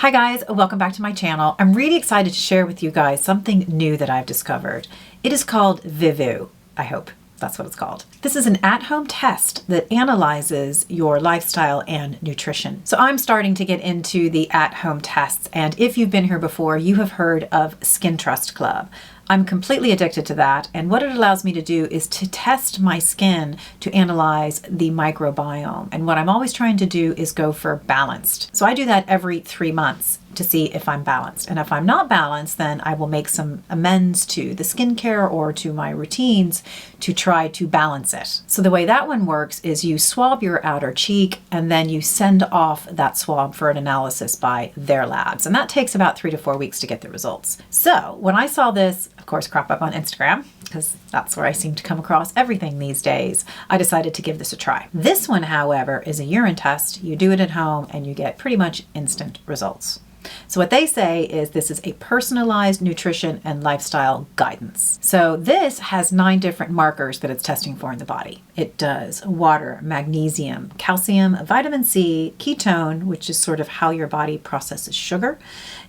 Hi guys, welcome back to my channel. I'm really excited to share with you guys something new that I've discovered. It is called Vivoo. I hope that's what it's called. This is an at-home test that analyzes your lifestyle and nutrition. So I'm starting to get into the at-home tests, and if you've been here before, you have heard of Skin Trust Club. I'm completely addicted to that, and what it allows me to do is to test my skin to analyze the microbiome. And what I'm always trying to do is go for balanced. So I do that every 3 months to see if I'm balanced. And if I'm not balanced, then I will make some amends to the skincare or to my routines to try to balance it. So the way that one works is you swab your outer cheek and then you send off that swab for an analysis by their labs. And that takes about 3 to 4 weeks to get the results. So when I saw this, of course, crop up on Instagram, because that's where I seem to come across everything these days, I decided to give this a try. This one, however, is a urine test. You do it at home and you get pretty much instant results. So what they say is this is a personalized nutrition and lifestyle guidance. So this has 9 different markers that it's testing for in the body. It does water, magnesium, calcium, vitamin C, ketone, which is sort of how your body processes sugar.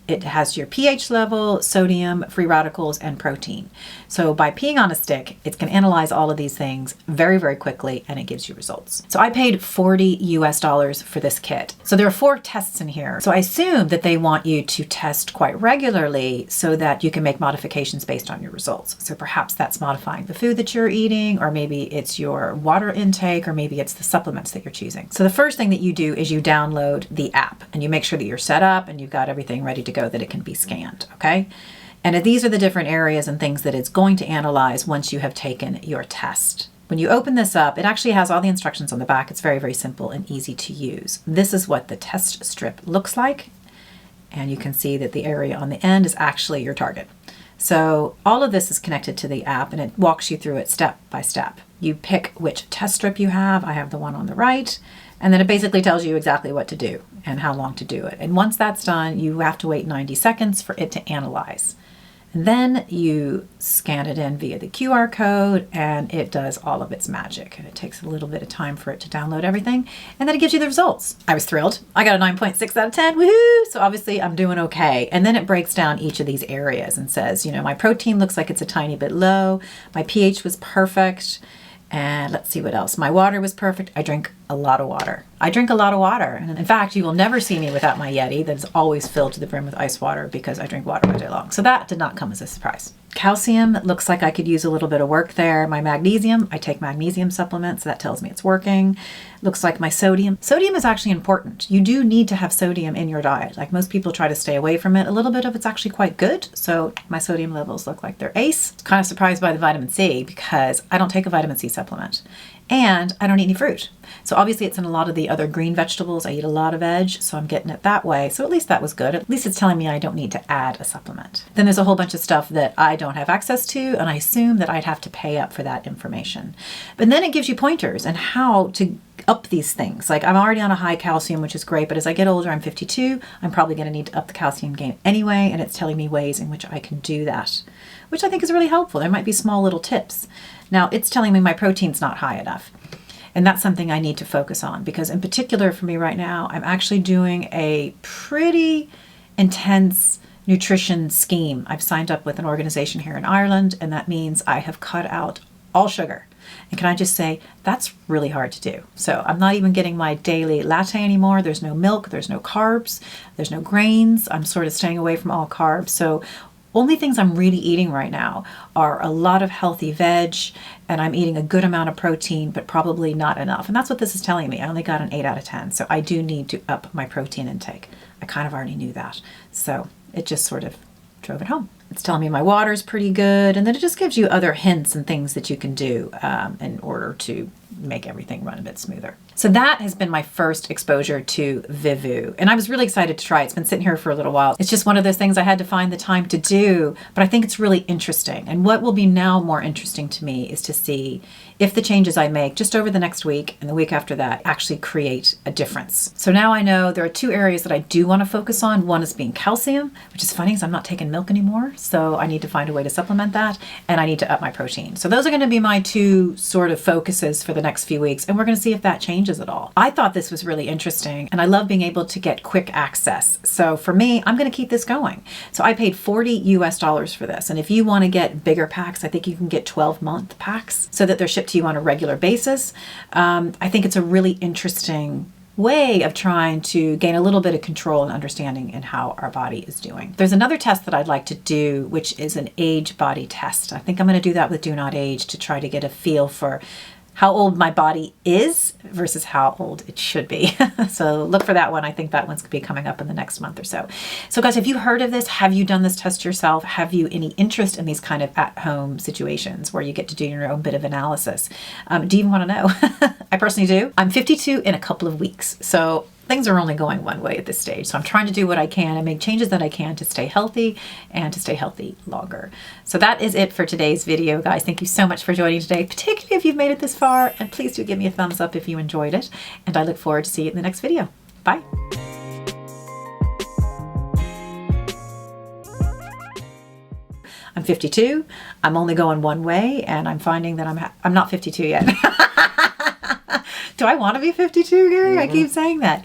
It has your pH level, sodium, free radicals, and protein. So by peeing on a stick, it can analyze all of these things very, very quickly, and it gives you results. So I paid $40 US for this kit. So there are 4 tests in here. So I assume that they want you to test quite regularly so that you can make modifications based on your results. So perhaps that's modifying the food that you're eating, or maybe it's your water intake, or maybe it's the supplements that you're choosing. So the first thing that you do is you download the app and you make sure that you're set up and you've got everything ready to go that it can be scanned, okay? And these are the different areas and things that it's going to analyze once you have taken your test. When you open this up, it actually has all the instructions on the back. It's very, very simple and easy to use. This is what the test strip looks like. And you can see that the area on the end is actually your target. So all of this is connected to the app and it walks you through it step by step. You pick which test strip you have. I have the one on the right. And then it basically tells you exactly what to do and how long to do it. And once that's done, you have to wait 90 seconds for it to analyze. And then you scan it in via the QR code and it does all of its magic. And it takes a little bit of time for it to download everything. And then it gives you the results. I was thrilled. I got a 9.6 out of 10. Woohoo! So obviously I'm doing okay. And then it breaks down each of these areas and says, you know, my protein looks like it's a tiny bit low. My pH was perfect. And let's see what else. My water was perfect. I drink a lot of water. I drink a lot of water. And in fact, you will never see me without my Yeti that is always filled to the brim with ice water because I drink water all day long. So that did not come as a surprise. Calcium, looks like I could use a little bit of work there. My magnesium, I take magnesium supplements. So that tells me it's working. Looks like my sodium. Sodium is actually important. You do need to have sodium in your diet. Like most people try to stay away from it. A little bit of it's actually quite good. So my sodium levels look like they're ace. Kind of surprised by the vitamin C because I don't take a vitamin C supplement. And I don't eat any fruit. So obviously it's in a lot of the other green vegetables. I eat a lot of veg, so I'm getting it that way. So at least that was good. At least it's telling me I don't need to add a supplement. Then there's a whole bunch of stuff that I don't have access to, and I assume that I'd have to pay up for that information. But then it gives you pointers on how to up these things. Like I'm already on a high calcium, which is great, but as I get older, I'm 52, I'm probably going to need to up the calcium gain anyway, and it's telling me ways in which I can do that, which I think is really helpful. There might be small little tips. Now it's telling me my protein's not high enough. And that's something I need to focus on because in particular for me right now, I'm actually doing a pretty intense nutrition scheme. I've signed up with an organization here in Ireland, and that means I have cut out all sugar. And can I just say, that's really hard to do. So I'm not even getting my daily latte anymore. There's no milk, there's no carbs, there's no grains. I'm sort of staying away from all carbs. So only things I'm really eating right now are a lot of healthy veg, and I'm eating a good amount of protein, but probably not enough. And that's what this is telling me. I only got an 8 out of 10. So I do need to up my protein intake. I kind of already knew that. So it just sort of drove it home. It's telling me my water is pretty good. And then it just gives you other hints and things that you can do in order to make everything run a bit smoother. So that has been my first exposure to Vivoo. And I was really excited to try it. It's been sitting here for a little while. It's just one of those things I had to find the time to do, but I think it's really interesting. And what will be now more interesting to me is to see if the changes I make just over the next week and the week after that actually create a difference. So now I know there are 2 areas that I do want to focus on. One is being calcium, which is funny because I'm not taking milk anymore. so I need to find a way to supplement that, and I need to up my protein. So those are going to be my two sort of focuses for the next few weeks, and we're going to see if that changes at all. I thought this was really interesting, and I love being able to get quick access. So for me, I'm going to keep this going. So I paid $40 US for this, and if you want to get bigger packs, I think you can get 12-month packs so that they're shipped to you on a regular basis. I think it's a really interesting way of trying to gain a little bit of control and understanding in how our body is doing. There's another test that I'd like to do, which is an age body test. I think I'm going to do that with Do Not Age to try to get a feel for how old my body is versus how old it should be. So look for that one. I think that one's going to be coming up in the next month or so. So guys, have you heard of this? Have you done this test yourself? Have you any interest in these kind of at-home situations where you get to do your own bit of analysis? Do you even want to know? I personally do. I'm 52 in a couple of weeks. So things are only going one way at this stage. So I'm trying to do what I can and make changes that I can to stay healthy and to stay healthy longer. So that is it for today's video, guys. Thank you so much for joining today, particularly if you've made it this far. And please do give me a thumbs up if you enjoyed it. And I look forward to seeing you in the next video. Bye. I'm 52. I'm only going one way, and I'm finding that I'm not 52 yet. Do I want to be 52, Gary? I keep saying that.